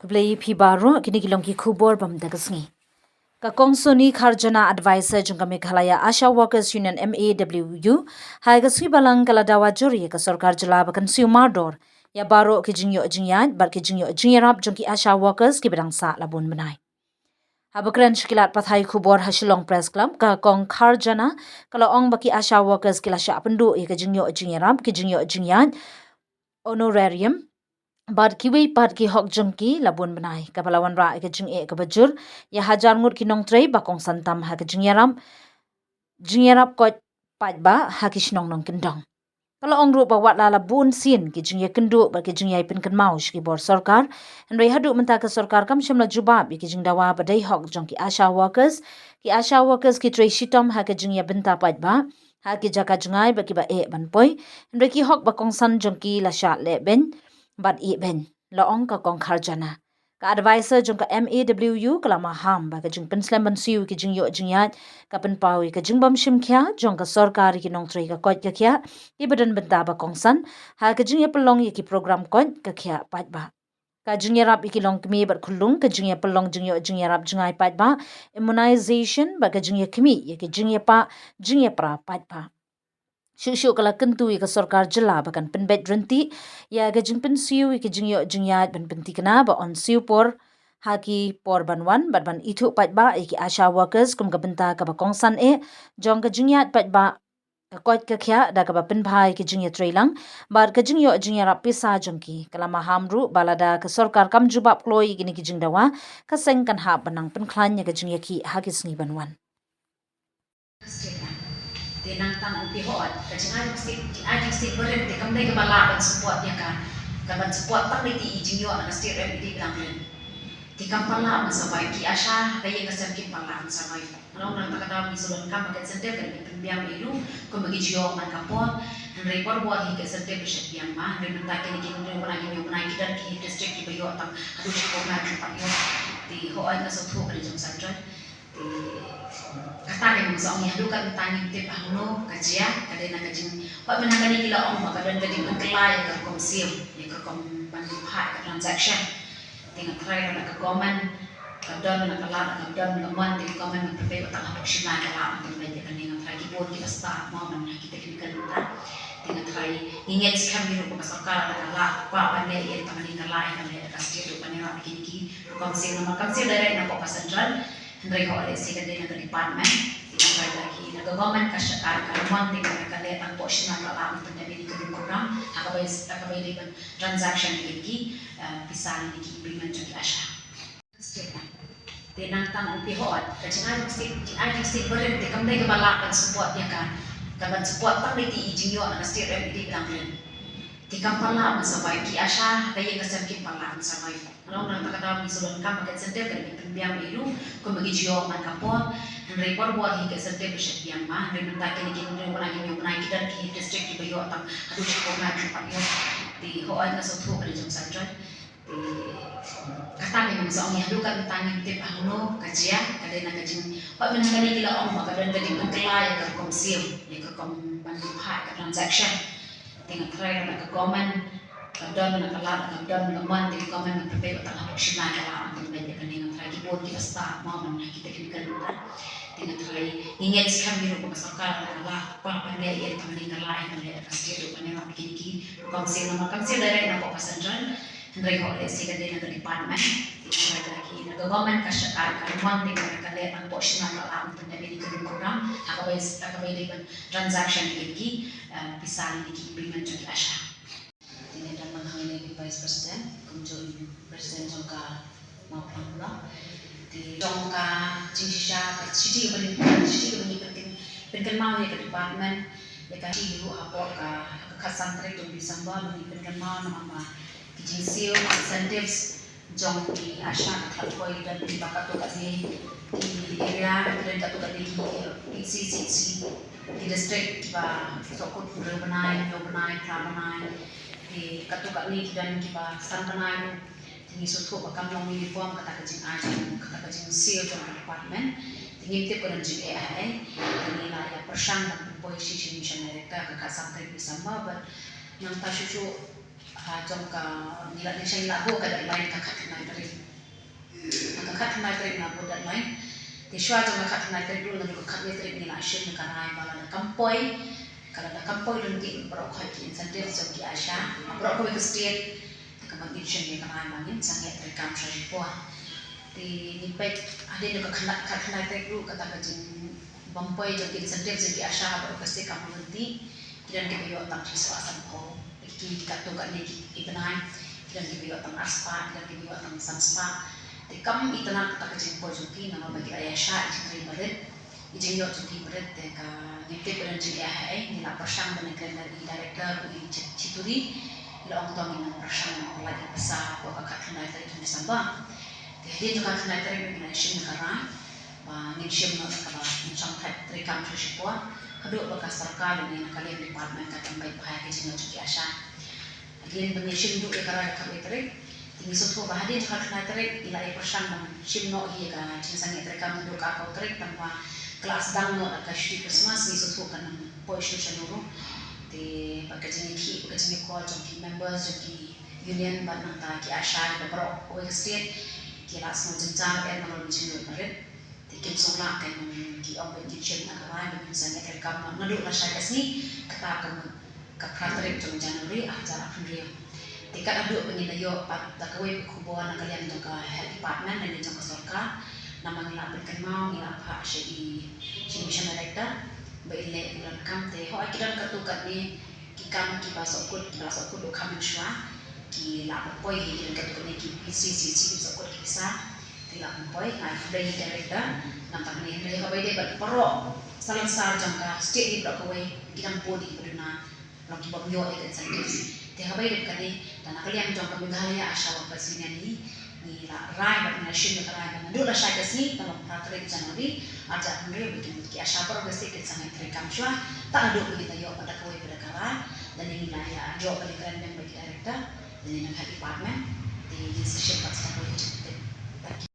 Kublai pi baro kini kilong ki khubor bam dagasngi. Ka kongsoni kharjana advisor jungka Meghalaya Asha Workers Union MAWU hai gasui balang kala dawa jori ka sarkar jala ba consumer dor ya baro ki jingyo jingyat bar ki jingyo jingyarap jungki Asha Workers ki bidang sa labun benai. Habakran shikilat pathai khubor Hashilong Press Club ka kong kharjana kala ong baki Asha Workers kila sha pendu ya ka jingyo jingyarap ki jingyo jingyat honorarium Bad kiwi pad ki hok jengki labun benai kapalawan ra ke jeng e ke bajur ya hajar ngut ki nong trei bakong santam ha ke jingyarap kot pad ba ha ki shnong nong kendong kalau ong ru bawat la bun sin ki jingya kendu ba ki jingya pin kan mau ki bor sarkar andai hadu menta ke sarkar kam shamla jubab ki jing dawa badai hok jong ki Asha Workers ki trei shitom ha ke jingya benta pad ba ha ki jaka jengai ba ki ba e ban poi andai ki hok bakong san jong ki la sha le ben but ben la ong ka kong kharjana ka advisor jung ka MAWU kala ma ham ba ka jung penslam ban siu ki jing yo jingyat ka pen pawi ka jing bam shim kya jong ka sarkar ki nong trei ka kot ka kya i badan benta ba kong san ha ka jing ya pelong ki program kot ka kya pat ba ka jing ya rap ki long kmi bar khulung ka jing ya pelong jing yo jing ya rap jingai pat ba immunization ba ka jing ya kmi ki jing ya pra pat ba Shushu kala kentu ka sarkar jela bakan penbet renti ya ga jing pensiu ki jing yo jing ya ban penti kana ba on siu por haki por ban ban itu pat ba ki Asha Workers kum ka benta ka ba kongsan e jong ka jing ya pat ba ka kot ka kya da ka ba pen bhai ki jing ya trailang bar ka jing yo jing ya rap pisa jong ki kala ma hamru balada ka sarkar kam jubab kloi gini ki jing dawa ka seng kan ha banang pen klan ya ka jing ya ki haki sngi banwan Tinang tang upi hoat kacang ajing stik berhenti kamdai ke bala ban support ya kan kaban support tang di ijing yo na stik rem di bilang len di kampala masawai ki Asha kaya kasar ki pala masawai kalau nang takata mi sulon kam pakai sendep kan pembiam ilu ko bagi jio man kapon dan report buat hingga sendep bersih biam mah dan mentah kini kini mana kita ki district ki bayo tang aduh ko na tempat yo di hoat na sotu kan jom sanjoi katakan musa ong yahdu kan tangin tip ahno kajia kadena kajing wat menangani kila ong maka dan kading kelai ka komsil ya ka kom bantu ha ka transaction tinga try na ka goman kadon na kala na kadon na man di komen na pepe utang hapok shina kala ang medya kanina try kibon kita start mo man kita kinikan ta tinga try ingit kami ro ka sarkar na kala pa panle ya pangani kala ka le ka stir panira kiniki komsil na komsil dere na ko pasandran Hendrai ko oleh sih kadang nak department, tinggal lagi nak government kasih karyawan tinggal kalian ang portion nak alam untuk jadi kedua program, akabai dengan transaction lagi, pisah lagi implement jadi Asha. Tenang tang upi hoat, kacang ajing berhenti kamdai kepala kan support ya kan, kaban support tang di ijing yo nak stir di bilang len. Di kampala masawai ki Asha kaya kasar ki pala masawai kalau nang takata mi sulon kam pakai sendep kan pembiam ilu ko bagi jio man kapon dan report buat hingga sendep bersih biam mah dan mentah kini mana kita ki district ki bayo tang aduh ko na tempat yo di hoan na sotu kan jom sanjoi di kata ni musa ong yahdu kan tangin tip ahno kajia kadena kajing wat menangani kila ong maka dan kading kelai ka komsil ya ka kom bantu ha ka transaction tinggal try na kagoman kadon na kala kadon na man di komen na pepe utang hapok shina kala ang medya kanina try kibon kita start mo man kita kinikan ta tinggal try ingit kami ro pasakar na kala pa panle ya kanina lain na kasiro kanina kiniki komsil na komsil dere na ko pasandran hendrai ko le sih kadena ka department tinggal lagi na government kasih karyawan tinggal kala ang portion na kala ang jadi kedua program akabai dengan transaction lagi pisah lagi implement jadi Asha. Ini dan menghangani Vice President, kemudian Presiden Jongka maupun pula di Jongka Jinjisha, Citi penting penkenal ya ke department ya kan ibu apa ke santri tu bisa bawa penkenal nama Jinsil incentives Jong di Asha kalau dan di bakat tu kat di area dan kat tu kat di CCC di district ba sokut berbenai prabenai di katukat ni dan kita santanai tinggi suatu bakam long uniform kata kajing seal dalam department tinggi tip orang GAI ini lah ya persang dan posisi mission mereka ke sampai bisa babat yang tak cucu jong ka nila ni siya laho kada lain kakak na dari kat na trik na budak lain di shwa jong kat na trik dulu na kat na trik ni la shim na karai bala na kampoi kalau na kampoi dun ti brok khat ki incentive so ki asha brok ko ke state ka mag mission ni karai mangin sang ya trik kam shari po di ni pek ade na kat na trik dulu kata ka jing bampoi jong ki incentive so ki asha brok ke state kam nanti kidan ke yo tak siswa sam ko ki kat to ka ni ibanai dan kita tang aspa dan kita tang sanspa de kam itana ta ka jing po juki na ba ki aya sha jing baret jing yo juki baret de ka nite baret jing ya hai ni la persang dan kan dari director u chituri la ong tong ni persang lagi besar ko ka kana ta itu samba de dia juga kana ta ni na shin kara ba ni shin na ka ba ni chang tha tri kam chu po hadu ba ka sarkar ni na kalian department ka tambai bahaya ke jing juki asha again bang shim du ekara ka betre tingi so ba hadin ka na tere ila e persang bang shim no hi ka chinsang etre ka mu ka ko tere tanpa kelas dang no ka shri christmas ni so kan poisho chanuru te pakajini ki pakajini ko ki members ki union ban ta ki asha ba pro o state ki la so jinja e no jin no pare te kim so la kan ki om ben jin na ka ba ni sang etre ka ma nadu la sha kasni ka kapratere jong Januari acara pendirian. Tikat adu pengin ayo pat takawai kubuan nak kalian jong ka health department dan jong ka sorka nama ngila berikan mau ngila pak si mission director beile bulan kam te ho akiran katukat ni kikam ki basokut do kam shwa ki la poi hi dan katukat ni ki PCC basokut ki bisa ti la poi ai fudai director nampak ni ndai ho bai de bat pro salam sar jong ka state di bakawai kidang podi peduna lagi bamyo e incentives te habai de kali dan kalian jong ka Meghalaya asha wa pasinian ni la rai ba na shin ka rai ba do la sha kasi kalau pratere Januari aja hundre bikin ki asha par besi ke sangat rekam shwa ta do kita yo pada kawai pada kara dan ini la ya jo kali kalian member director dan ini happy department di session pas ka